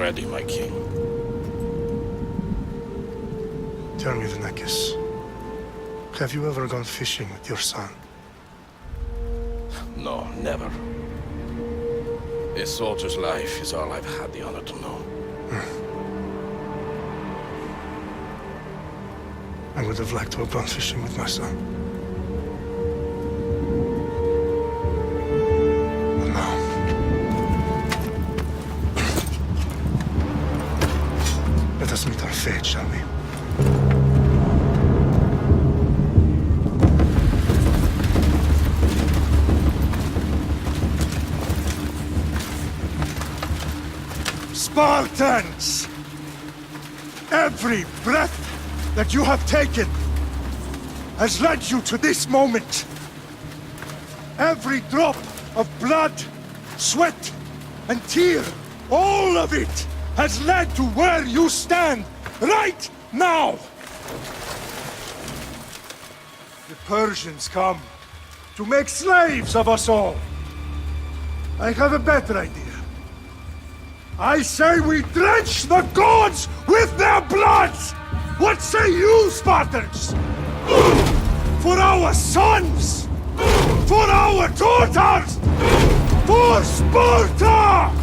ready, my king. Tell me, Vinakis, have you ever gone fishing with your son? No, never. A soldier's life is all I've had the honor to know. I would have liked to have gone fishing with my son. But now... Let us meet our fate, shall we? Spartans! Every breath that you have taken has led you to this moment. Every drop of blood, sweat, and tear, all of it has led to where you stand right now. The Persians come to make slaves of us all. I have a better idea. I say we drench the gods with their blood! What say you, Spartans? For our sons! For our daughters! For Sparta!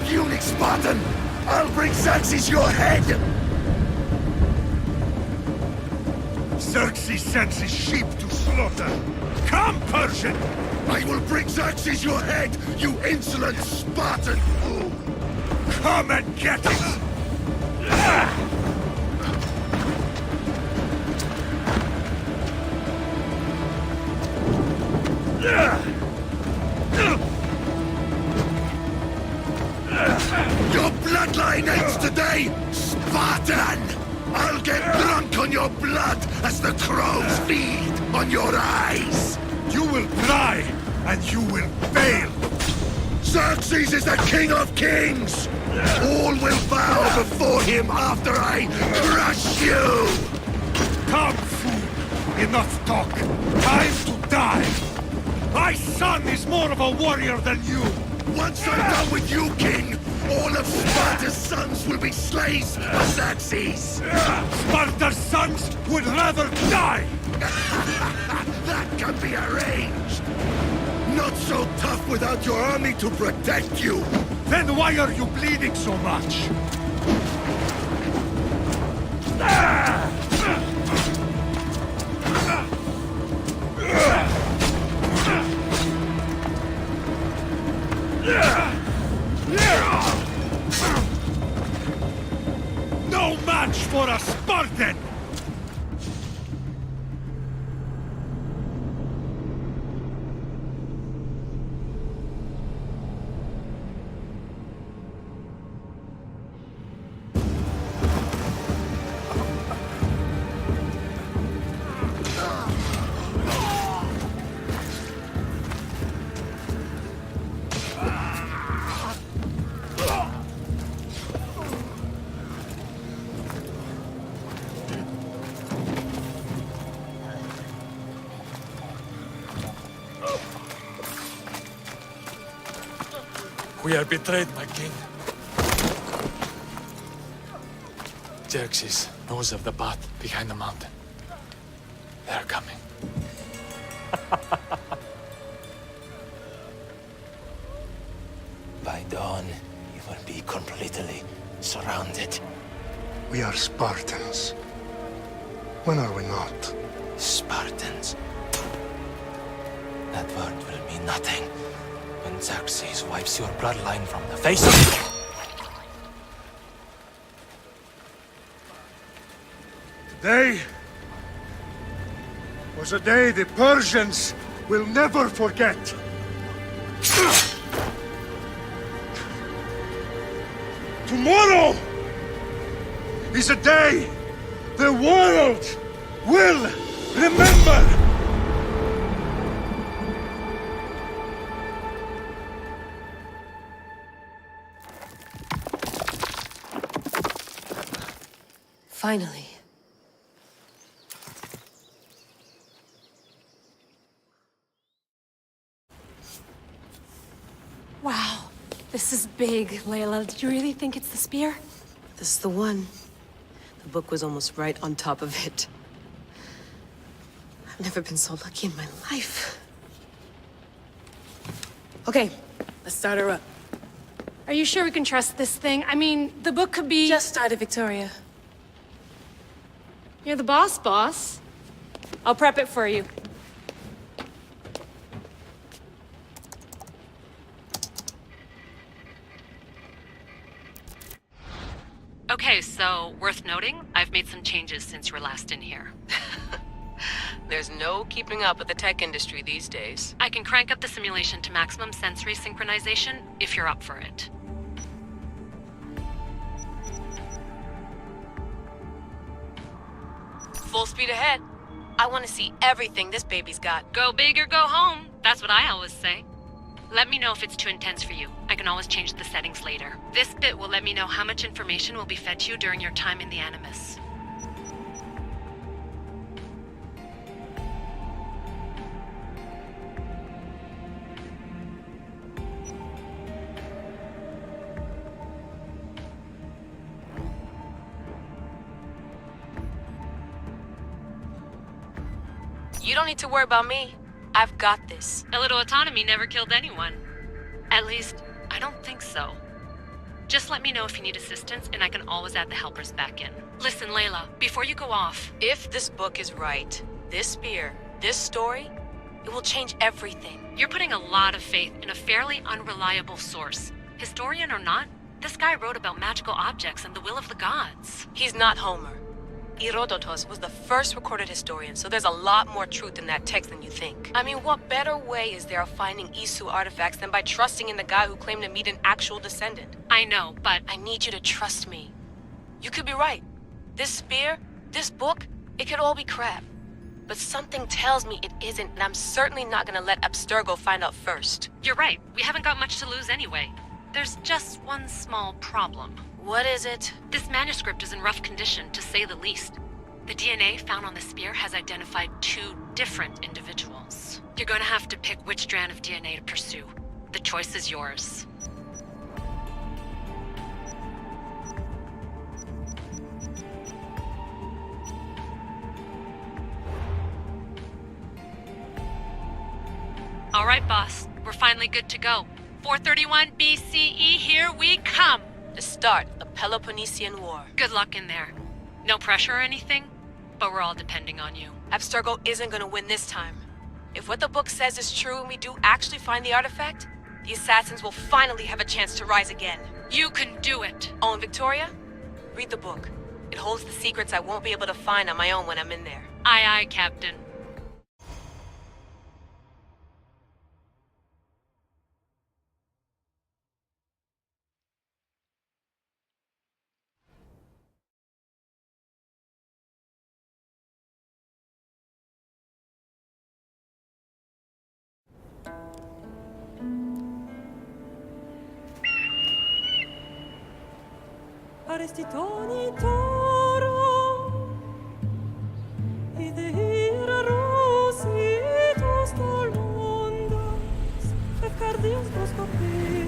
Eunuch Spartan! I'll bring Xerxes your head! Xerxes sends his sheep to slaughter. Come, Persian! I will bring Xerxes your head, you insolent Spartan! Come and get it! Your bloodline ends today, Spartan! I'll get drunk on your blood as the crows feed on your eyes! You will try, and you will fail! Xerxes is the king of kings! All will bow before him after I crush you! Come, fool! Enough talk! Time to die! My son is more of a warrior than you! Once I'm done with you, king, all of Sparta's sons will be slaves for Xerxes! Sparta's sons would rather die! That can be arranged! Not so tough without your army to protect you! Then why are you bleeding so much? No match for a Spartan! We are betrayed, my king. Xerxes knows of the path behind the mountain. They're coming. By dawn, you will be completely surrounded. We are Spartans. When are we not? Spartans. That word will mean nothing when Xerxes wipes your bloodline from the face of... Today was a day the Persians will never forget. Tomorrow is a day the world will remember. Finally. Wow, this is big, Layla. Did you really think it's the spear? This is the one. The book was almost right on top of it. I've never been so lucky in my life. Okay, let's start her up. Are you sure we can trust this thing? I mean, the book could be... Just started, Victoria. You're the boss. I'll prep it for you. Okay, so worth noting, I've made some changes since you were last in here. There's no keeping up with the tech industry these days. I can crank up the simulation to maximum sensory synchronization if you're up for it. Full speed ahead. I want to see everything this baby's got. Go big or go home. That's what I always say. Let me know if it's too intense for you. I can always change the settings later. This bit will let me know how much information will be fed to you during your time in the Animus. You don't need to worry about me. I've got this. A little autonomy never killed anyone. At least, I don't think so. Just let me know if you need assistance, and I can always add the helpers back in. Listen, Layla, before you go off... If this book is right, this spear, this story, it will change everything. You're putting a lot of faith in a fairly unreliable source. Historian or not, this guy wrote about magical objects and the will of the gods. He's not Homer. Herodotus was the first recorded historian, so there's a lot more truth in that text than you think. I mean, what better way is there of finding Isu artifacts than by trusting in the guy who claimed to meet an actual descendant? I know, but... I need you to trust me. You could be right. This spear, this book, it could all be crap. But something tells me it isn't, and I'm certainly not gonna let Abstergo find out first. You're right. We haven't got much to lose anyway. There's just one small problem. What is it? This manuscript is in rough condition, to say the least. The DNA found on the spear has identified 2 different individuals. You're going to have to pick which strand of DNA to pursue. The choice is yours. All right, boss. We're finally good to go. 431 BCE, here we come! The start of Peloponnesian War. Good luck in there. No pressure or anything, but we're all depending on you. Abstergo isn't gonna win this time. If what the book says is true and we do actually find the artifact, the Assassins will finally have a chance to rise again. You can do it! Oh, and Victoria? Read the book. It holds the secrets I won't be able to find on my own when I'm in there. Aye, aye, Captain. Arestitoni toro Ideira rositos tolmondas Efcardias proskopir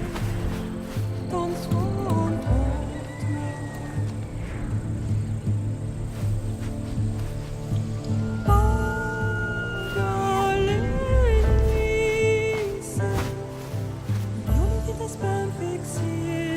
Ton svon totma Pagalenise Iuntitas pen fixilione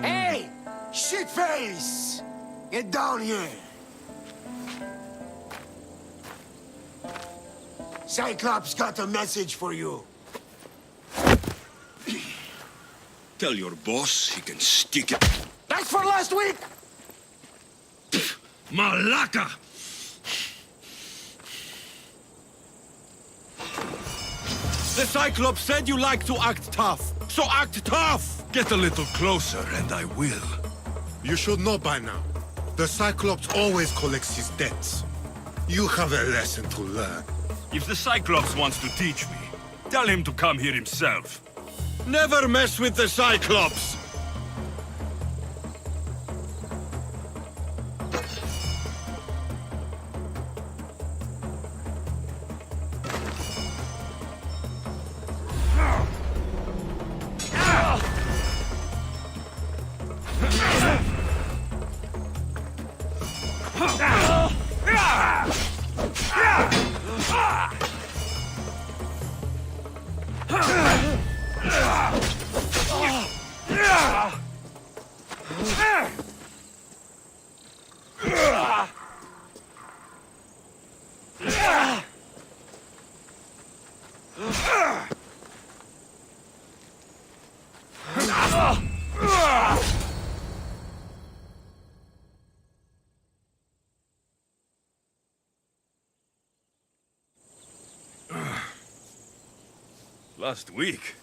Hey! Shitface! Get down here! Cyclops got a message for you. Tell your boss he can stick it. That's for last week! Malaka! The Cyclops said you like to act tough, so act tough! Get a little closer, and I will. You should know by now. The Cyclops always collects his debts. You have a lesson to learn. If the Cyclops wants to teach me, tell him to come here himself. Never mess with the Cyclops! Last week?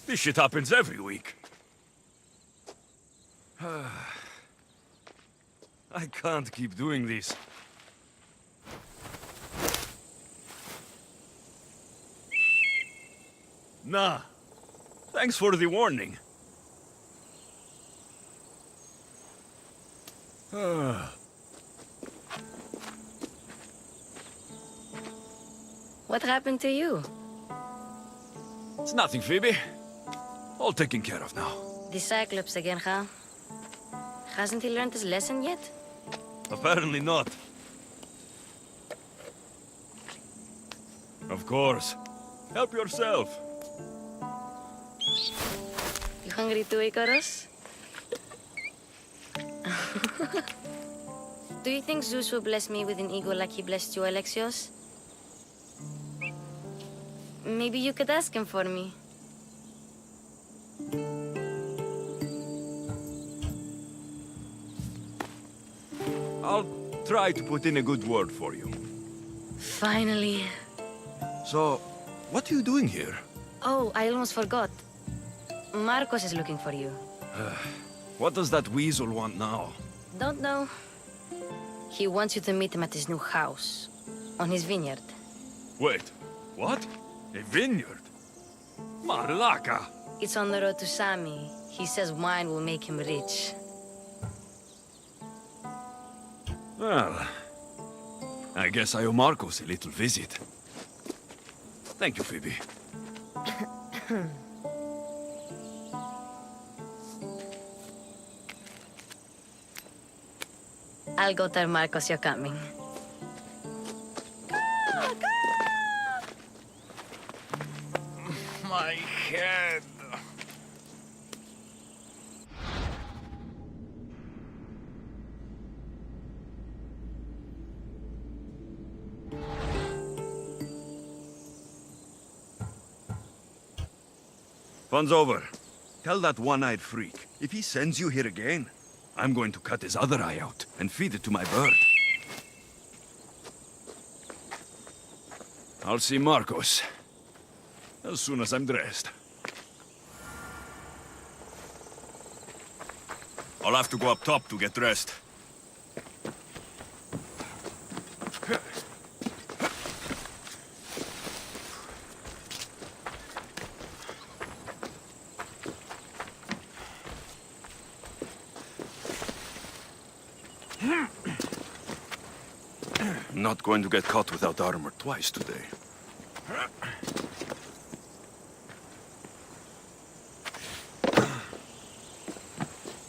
This shit happens every week. I can't keep doing this. Nah. Thanks for the warning. What happened to you? It's nothing, Phoebe. All taken care of now. The Cyclops again, huh? Hasn't he learned his lesson yet? Apparently not. Of course. Help yourself. You hungry too, Icarus? Do you think Zeus will bless me with an ego like he blessed you, Alexios? Maybe you could ask him for me. I'll try to put in a good word for you. Finally. So, what are you doing here? Oh, I almost forgot. Marcos is looking for you. What does that weasel want now? Don't know. He wants you to meet him at his new house. On his vineyard. Wait, what? A vineyard? Malaka! It's on the road to Sami. He says wine will make him rich. Well, I guess I owe Marcos a little visit. Thank you, Phoebe. I'll go tell Marcos you're coming. My head. Fun's over. Tell that one-eyed freak, if he sends you here again, I'm going to cut his other eye out and feed it to my bird. I'll see Marcos as soon as I'm dressed. I'll have to go up top to get dressed. Not going to get caught without armor twice today.